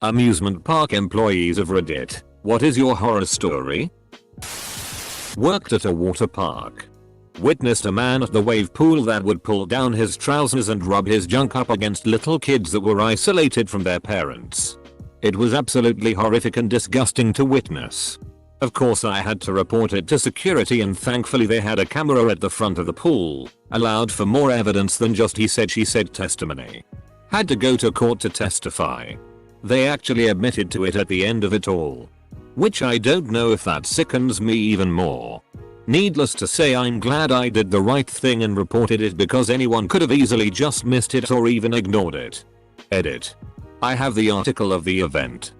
Amusement park employees of Reddit, what is your horror story? Worked at a water park. Witnessed a man at the wave pool that would pull down his trousers and rub his junk up against little kids that were isolated from their parents. It was absolutely horrific and disgusting to witness. Of course I had to report it to security, and thankfully they had a camera at the front of the pool, allowed for more evidence than just he said she said testimony. Had to go to court to testify. They actually admitted to it at the end of it all. Which I don't know if that sickens me even more. Needless to say, I'm glad I did the right thing and reported it, because anyone could have easily just missed it or even ignored it. Edit. I have the article of the event.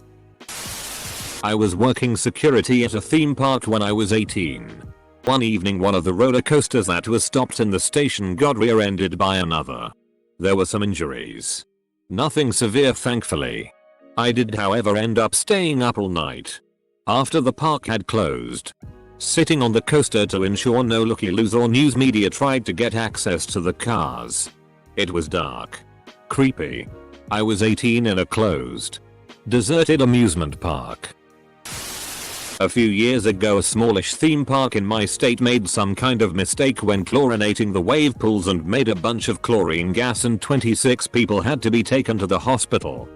I was working security at a theme park when I was 18. One evening one of the roller coasters that was stopped in the station got rear-ended by another. There were some injuries. Nothing severe, thankfully. I did however end up staying up all night. After the park had closed. Sitting on the coaster to ensure no looky-loos or news media tried to get access to the cars. It was dark. Creepy. I was 18 in a closed, deserted amusement park. A few years ago a smallish theme park in my state made some kind of mistake when chlorinating the wave pools and made a bunch of chlorine gas, and 26 people had to be taken to the hospital.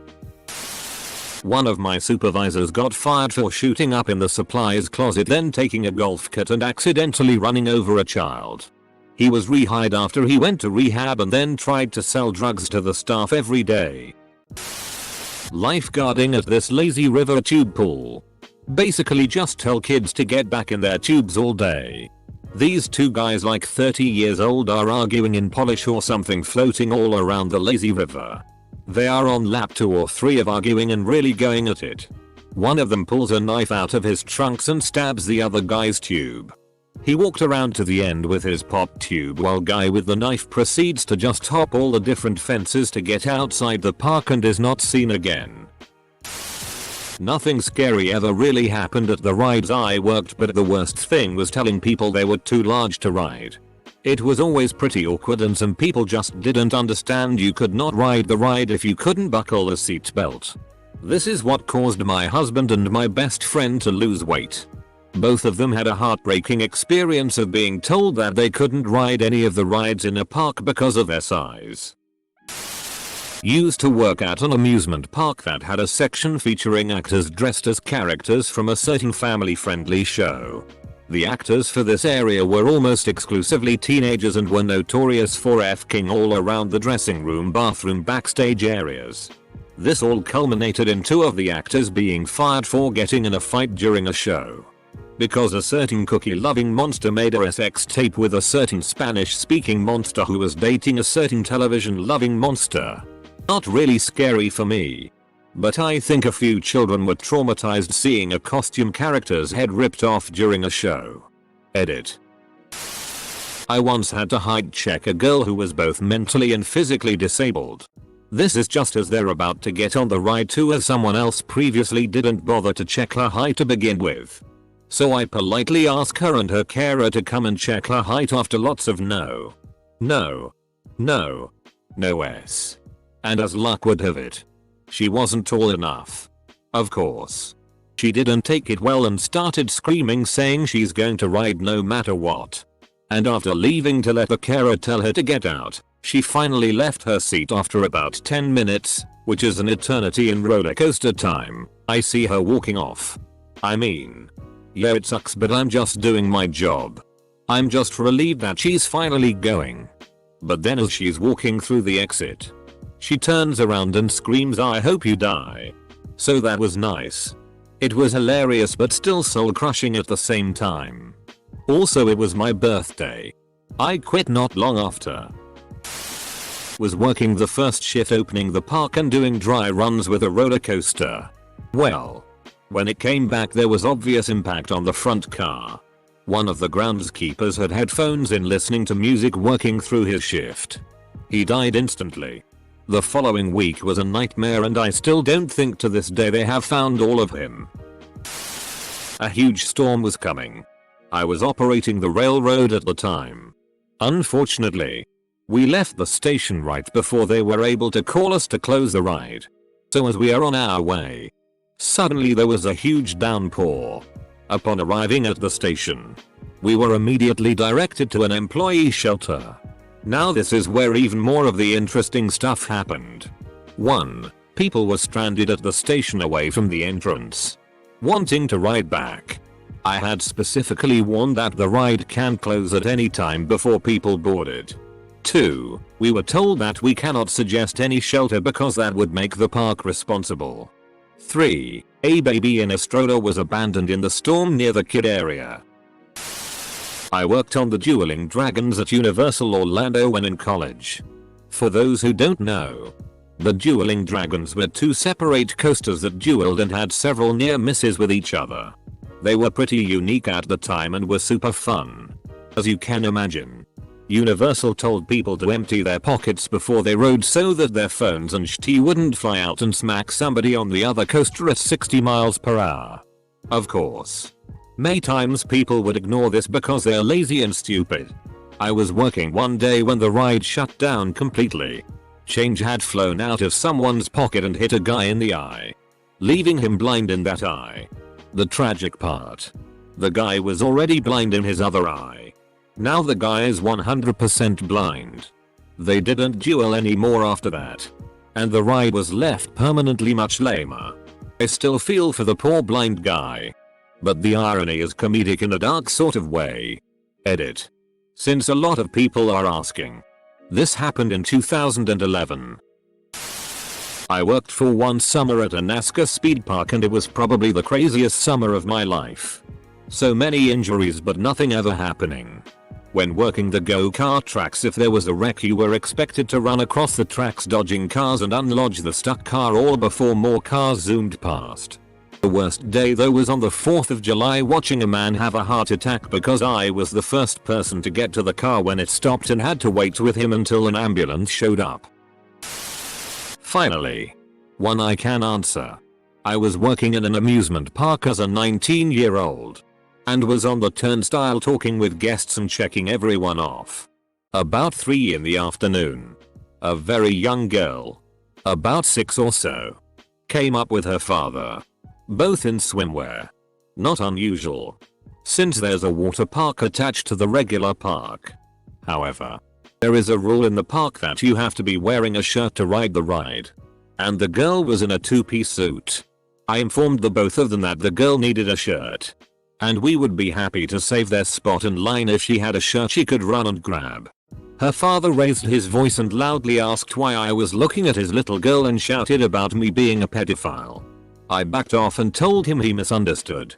One of my supervisors got fired for shooting up in the supplies closet, then taking a golf cart and accidentally running over a child. He was rehired after he went to rehab and then tried to sell drugs to the staff every day. Lifeguarding at this lazy river tube pool. Basically just tell kids to get back in their tubes all day. These two guys like 30 years old are arguing in Polish or something, floating all around the lazy river. They are on lap 2 or 3 of arguing and really going at it. One of them pulls a knife out of his trunks and stabs the other guy's tube. He walked around to the end with his pop tube while guy with the knife proceeds to just hop all the different fences to get outside the park and is not seen again. Nothing scary ever really happened at the rides I worked, but the worst thing was telling people they were too large to ride. It was always pretty awkward and some people just didn't understand you could not ride the ride if you couldn't buckle a seatbelt. This is what caused my husband and my best friend to lose weight. Both of them had a heartbreaking experience of being told that they couldn't ride any of the rides in a park because of their size. Used to work at an amusement park that had a section featuring actors dressed as characters from a certain family-friendly show. The actors for this area were almost exclusively teenagers and were notorious for F-king all around the dressing room, bathroom, backstage areas. This all culminated in 2 of the actors being fired for getting in a fight during a show. Because a certain cookie-loving monster made a sex tape with a certain Spanish-speaking monster who was dating a certain television-loving monster. Not really scary for me. But I think a few children were traumatized seeing a costume character's head ripped off during a show. Edit. I once had to height check a girl who was both mentally and physically disabled. This is just as they're about to get on the ride too, as someone else previously didn't bother to check her height to begin with. So I politely ask her and her carer to come and check her height after lots of no. And as luck would have it, she wasn't tall enough. Of course. She didn't take it well and started screaming, saying she's going to ride no matter what. And after leaving to let the carer tell her to get out, she finally left her seat after about 10 minutes, which is an eternity in roller coaster time. I see her walking off. I mean, yeah, it sucks, but I'm just doing my job. I'm just relieved that she's finally going. But then as she's walking through the exit, she turns around and screams, "I hope you die." So that was nice. It was hilarious but still soul crushing at the same time. Also, it was my birthday. I quit not long after. Was working the first shift opening the park and doing dry runs with a roller coaster. Well, when it came back there was obvious impact on the front car. One of the groundskeepers had headphones in listening to music working through his shift. He died instantly. The following week was a nightmare and I still don't think to this day they have found all of him. A huge storm was coming. I was operating the railroad at the time. Unfortunately, we left the station right before they were able to call us to close the ride. So as we are on our way, suddenly there was a huge downpour. Upon arriving at the station, we were immediately directed to an employee shelter. Now this is where even more of the interesting stuff happened. 1. People were stranded at the station away from the entrance, wanting to ride back. I had specifically warned that the ride can close at any time before people boarded. 2. We were told that we cannot suggest any shelter because that would make the park responsible. 3. A baby in a stroller was abandoned in the storm near the kid area. I worked on the Dueling Dragons at Universal Orlando when in college. For those who don't know, the Dueling Dragons were two separate coasters that dueled and had several near misses with each other. They were pretty unique at the time and were super fun. As you can imagine, Universal told people to empty their pockets before they rode so that their phones and shit wouldn't fly out and smack somebody on the other coaster at 60 miles per hour. Of course, many times people would ignore this because they're lazy and stupid. I was working one day when the ride shut down completely. Change had flown out of someone's pocket and hit a guy in the eye, leaving him blind in that eye. The tragic part, the guy was already blind in his other eye. Now the guy is 100% blind. They didn't duel anymore after that, and the ride was left permanently much lamer. I still feel for the poor blind guy, but the irony is comedic in a dark sort of way. Edit. Since a lot of people are asking, this happened in 2011. I worked for one summer at a NASCAR speed park and it was probably the craziest summer of my life. So many injuries but nothing ever happening. When working the go-kart tracks, if there was a wreck you were expected to run across the tracks dodging cars and unlodge the stuck car all before more cars zoomed past. The worst day though was on the 4th of July watching a man have a heart attack because I was the first person to get to the car when it stopped and had to wait with him until an ambulance showed up. Finally, one I can answer. I was working in an amusement park as a 19-year-old. And was on the turnstile talking with guests and checking everyone off. About 3 in the afternoon, a very young girl, about 6 or so, came up with her father, both in swimwear. Not unusual, since there's a water park attached to the regular park. However, there is a rule in the park that you have to be wearing a shirt to ride the ride. And the girl was in a 2-piece suit. I informed the both of them that the girl needed a shirt, and we would be happy to save their spot in line if she had a shirt she could run and grab. Her father raised his voice and loudly asked why I was looking at his little girl and shouted about me being a pedophile. I backed off and told him he misunderstood,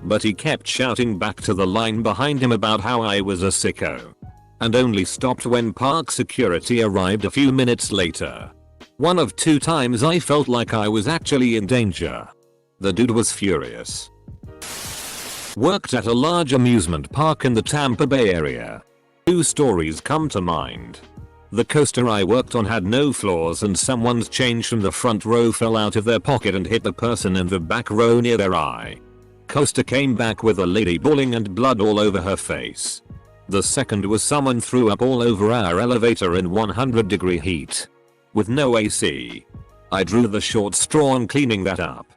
but he kept shouting back to the line behind him about how I was a sicko, and only stopped when park security arrived a few minutes later. One of 2 times I felt like I was actually in danger. The dude was furious. Worked at a large amusement park in the Tampa Bay area. 2 stories come to mind. The coaster I worked on had no floors and someone's change from the front row fell out of their pocket and hit the person in the back row near their eye. Coaster came back with a lady bawling and blood all over her face. The second was someone threw up all over our elevator in 100-degree heat. With no AC. I drew the short straw on cleaning that up.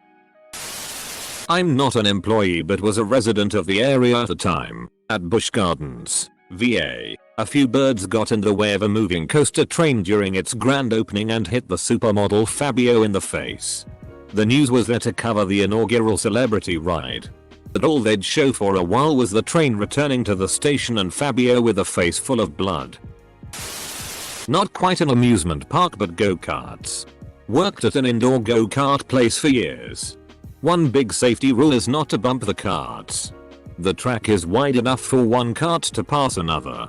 I'm not an employee but was a resident of the area at the time. At Busch Gardens, VA, a few birds got in the way of a moving coaster train during its grand opening and hit the supermodel Fabio in the face. The news was there to cover the inaugural celebrity ride, but all they'd show for a while was the train returning to the station and Fabio with a face full of blood. Not quite an amusement park but go-karts. Worked at an indoor go-kart place for years. One big safety rule is not to bump the carts. The track is wide enough for one cart to pass another.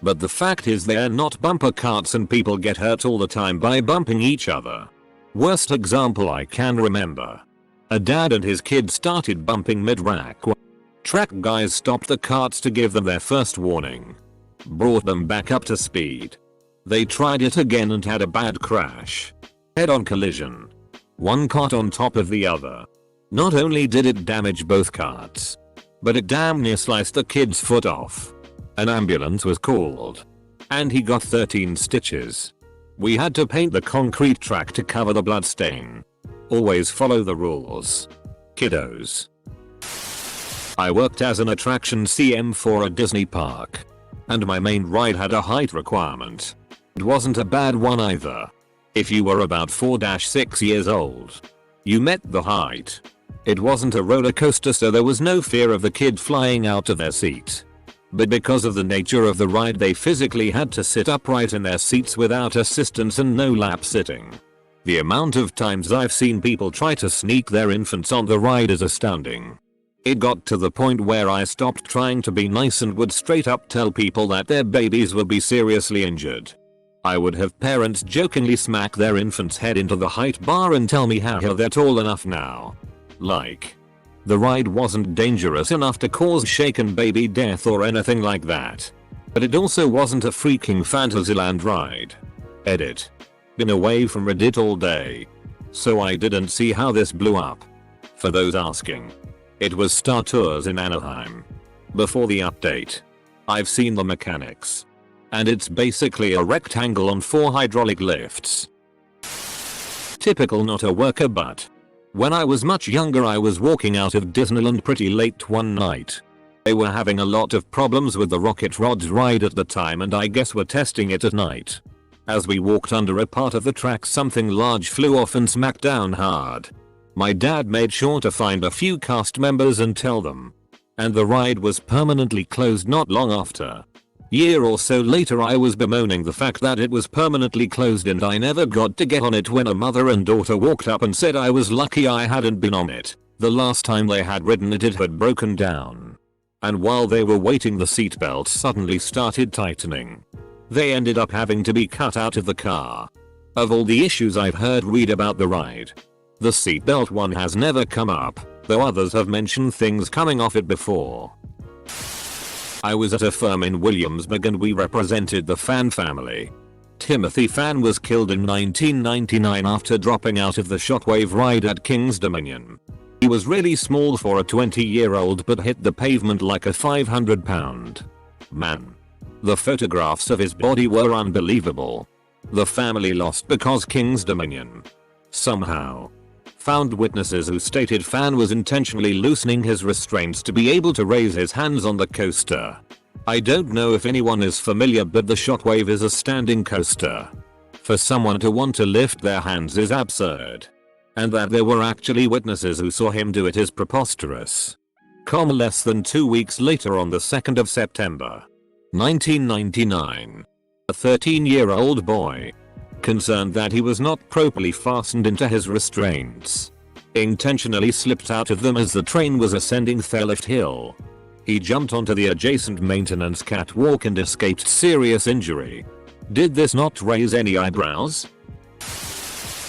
But the fact is they're not bumper carts and people get hurt all the time by bumping each other. Worst example I can remember. A dad and his kid started bumping mid-rack. Track guys stopped the carts to give them their first warning. Brought them back up to speed. They tried it again and had a bad crash. Head-on collision. One cart on top of the other. Not only did it damage both carts, but it damn near sliced the kid's foot off. An ambulance was called, and he got 13 stitches. We had to paint the concrete track to cover the blood stain. Always follow the rules, kiddos. I worked as an attraction CM for a Disney park, and my main ride had a height requirement. It wasn't a bad one either. If you were about 4-6 years old, you met the height. It wasn't a roller coaster, so there was no fear of the kid flying out of their seat. But because of the nature of the ride, they physically had to sit upright in their seats without assistance and no lap sitting. The amount of times I've seen people try to sneak their infants on the ride is astounding. It got to the point where I stopped trying to be nice and would straight up tell people that their babies would be seriously injured. I would have parents jokingly smack their infant's head into the height bar and tell me how they're tall enough now. Like, the ride wasn't dangerous enough to cause shaken baby death or anything like that. But it also wasn't a freaking Fantasyland ride. Edit. Been away from Reddit all day, so I didn't see how this blew up. For those asking, it was Star Tours in Anaheim. Before the update, I've seen the mechanics, and it's basically a rectangle on 4 hydraulic lifts. Typical not a worker, but when I was much younger I was walking out of Disneyland pretty late one night. They were having a lot of problems with the Rocket Rods ride at the time, and I guess were testing it at night. As we walked under a part of the track, something large flew off and smacked down hard. My dad made sure to find a few cast members and tell them, and the ride was permanently closed not long after. Year or so later I was bemoaning the fact that it was permanently closed and I never got to get on it when a mother and daughter walked up and said I was lucky I hadn't been on it. The last time they had ridden it, it had broken down. And while they were waiting, the seatbelt suddenly started tightening. They ended up having to be cut out of the car. Of all the issues I've read about the ride, the seatbelt one has never come up, though others have mentioned things coming off it before. I was at a firm in Williamsburg and we represented the Fan family. Timothy Fan was killed in 1999 after dropping out of the Shockwave ride at King's Dominion. He was really small for a 20-year-old but hit the pavement like a 500-pound man. The photographs of his body were unbelievable. The family lost because King's Dominion somehow found witnesses who stated Fan was intentionally loosening his restraints to be able to raise his hands on the coaster. I don't know if anyone is familiar, but the Shockwave is a standing coaster. For someone to want to lift their hands is absurd. And that there were actually witnesses who saw him do it is preposterous. Less than 2 weeks later, on the 2nd of September 1999, a 13-year-old boy, concerned that he was not properly fastened into his restraints, intentionally slipped out of them as the train was ascending Thelift Hill. He jumped onto the adjacent maintenance catwalk and escaped serious injury. Did this not raise any eyebrows?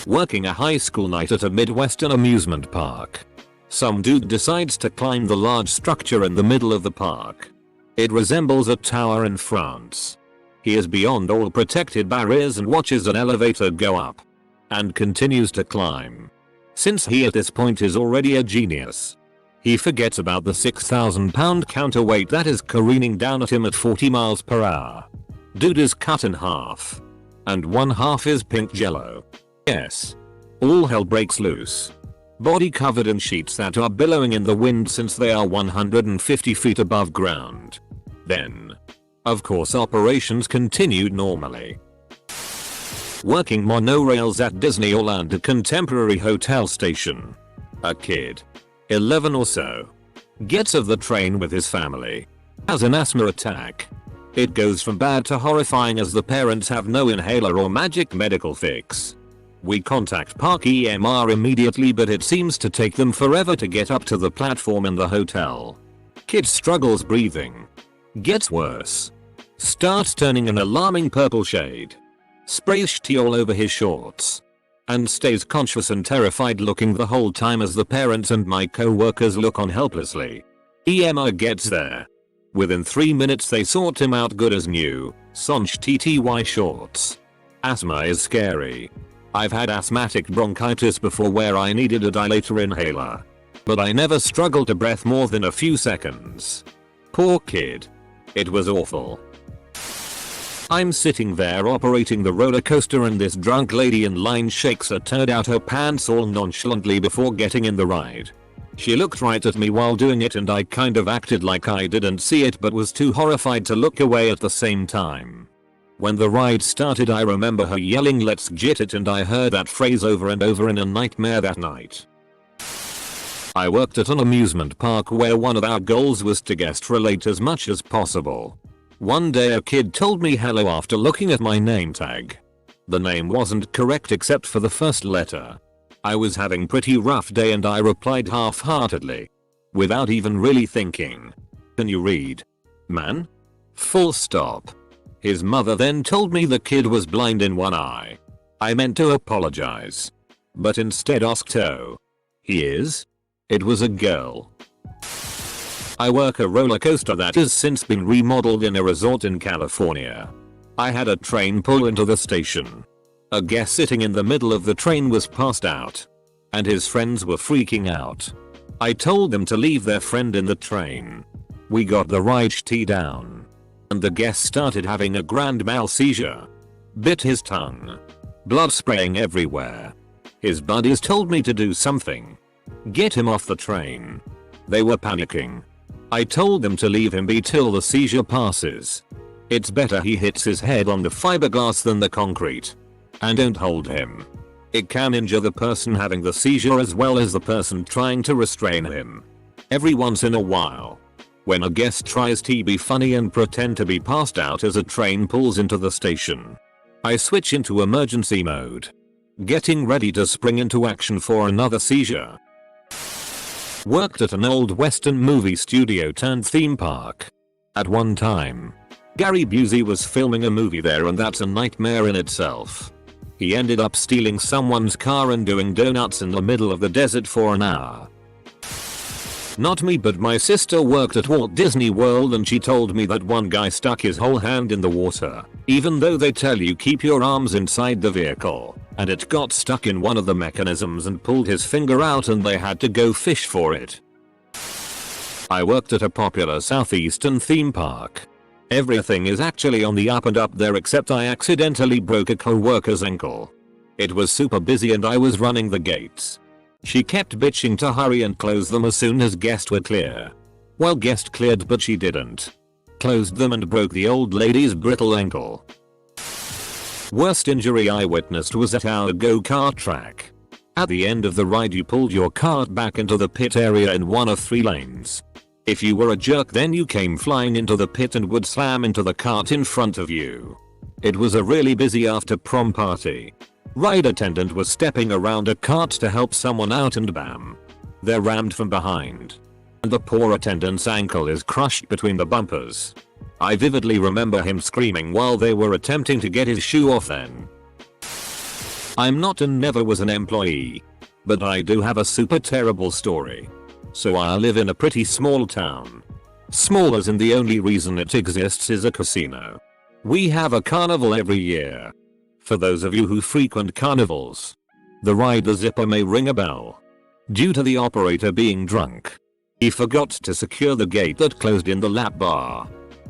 Working a high school night at a Midwestern amusement park, some dude decides to climb the large structure in the middle of the park. It resembles a tower in France. He is beyond all protected barriers and watches an elevator go up, and continues to climb. Since he at this point is already a genius, he forgets about the 6,000-pound counterweight that is careening down at him at 40 miles per hour. Dude is cut in half, and one half is pink jello. Yes. All hell breaks loose. Body covered in sheets that are billowing in the wind since they are 150 feet above ground. Then, of course, operations continued normally. Working monorails at Disney Orlando Contemporary Hotel Station. A kid, 11 or so, gets off the train with his family, has an asthma attack. It goes from bad to horrifying as the parents have no inhaler or magic medical fix. We contact Park EMR immediately, but it seems to take them forever to get up to the platform in the hotel. Kid struggles breathing. Gets worse. Starts turning an alarming purple shade. Sprays tea all over his shorts. And stays conscious and terrified looking the whole time as the parents and my co-workers look on helplessly. EMR gets there. Within 3 minutes they sort him out good as new, Sonch TTY shorts. Asthma is scary. I've had asthmatic bronchitis before where I needed a dilator inhaler. But I never struggled to breath more than a few seconds. Poor kid. It was awful. I'm sitting there operating the roller coaster and this drunk lady in line shakes a turd out her pants all nonchalantly before getting in the ride. She looked right at me while doing it and I kind of acted like I didn't see it but was too horrified to look away at the same time. When the ride started I remember her yelling let's get it and I heard that phrase over and over in a nightmare that night. I worked at an amusement park where one of our goals was to guest relate as much as possible. One day a kid told me hello after looking at my name tag. The name wasn't correct except for the first letter. I was having pretty rough day and I replied half-heartedly. Without even really thinking. Can you read? Man? Full stop. His mother then told me the kid was blind in one eye. I meant to apologize. But instead asked oh. He is? It was a girl. I work a roller coaster that has since been remodeled in a resort in California. I had a train pull into the station. A guest sitting in the middle of the train was passed out. And his friends were freaking out. I told them to leave their friend in the train. We got the ride shut down. And the guest started having a grand mal seizure. Bit his tongue. Blood spraying everywhere. His buddies told me to do something. Get him off the train. They were panicking. I told them to leave him be till the seizure passes. It's better he hits his head on the fiberglass than the concrete. And don't hold him. It can injure the person having the seizure as well as the person trying to restrain him. Every once in a while. When a guest tries to be funny and pretend to be passed out as a train pulls into the station, I switch into emergency mode. Getting ready to spring into action for another seizure. Worked at an old western movie studio turned theme park. At one time, Gary Busey was filming a movie there and that's a nightmare in itself. He ended up stealing someone's car and doing donuts in the middle of the desert for an hour. Not me but my sister worked at Walt Disney World and she told me that one guy stuck his whole hand in the water, even though they tell you keep your arms inside the vehicle, and it got stuck in one of the mechanisms and pulled his finger out and they had to go fish for it. I worked at a popular southeastern theme park. Everything is actually on the up and up there except I accidentally broke a co-worker's ankle. It was super busy and I was running the gates. She kept bitching to hurry and close them as soon as guests were clear. Well, guest cleared but she didn't. Closed them and broke the old lady's brittle ankle. Worst injury I witnessed was at our go-kart track. At the end of the ride you pulled your cart back into the pit area in one of 3 lanes. If you were a jerk then you came flying into the pit and would slam into the cart in front of you. It was a really busy after prom party. Ride attendant was stepping around a cart to help someone out and bam. They're rammed from behind. And the poor attendant's ankle is crushed between the bumpers. I vividly remember him screaming while they were attempting to get his shoe off then. I'm not and never was an employee. But I do have a super terrible story. So I live in a pretty small town. Small as in the only reason it exists is a casino. We have a carnival every year. For those of you who frequent carnivals, the ride the zipper may ring a bell. Due to the operator being drunk, he forgot to secure the gate that closed in the lap bar.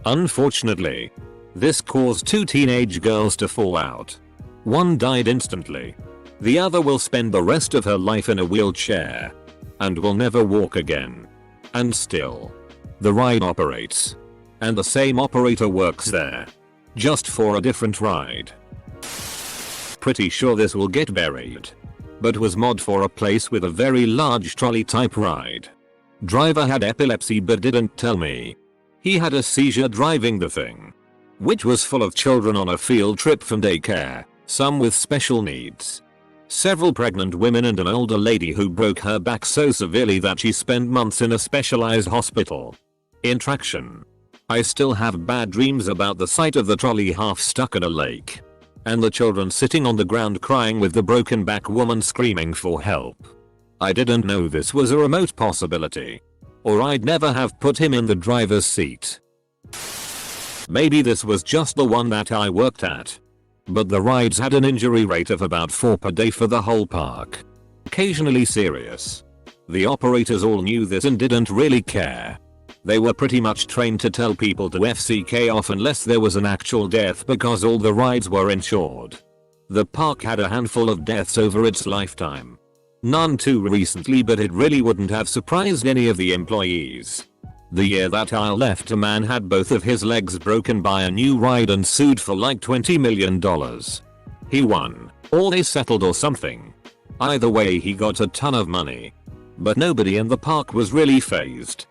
Unfortunately, this caused 2 teenage girls to fall out. One died instantly. The other will spend the rest of her life in a wheelchair and will never walk again. And still, the ride operates. And the same operator works there. Just for a different ride. Pretty sure this will get buried. But was mod for a place with a very large trolley type ride. Driver had epilepsy but didn't tell me. He had a seizure driving the thing. Which was full of children on a field trip from daycare, some with special needs. Several pregnant women and an older lady who broke her back so severely that she spent months in a specialized hospital. In traction. I still have bad dreams about the sight of the trolley half stuck in a lake. And the children sitting on the ground crying with the broken back woman screaming for help. I didn't know this was a remote possibility. Or I'd never have put him in the driver's seat. Maybe this was just the one that I worked at. But the rides had an injury rate of about 4 per day for the whole park. Occasionally serious. The operators all knew this and didn't really care. They were pretty much trained to tell people to FCK off unless there was an actual death because all the rides were insured. The park had a handful of deaths over its lifetime. None too recently, but it really wouldn't have surprised any of the employees. The year that I left, a man had both of his legs broken by a new ride and sued for like $20 million. He won, or they settled or something. Either way, he got a ton of money. But nobody in the park was really fazed.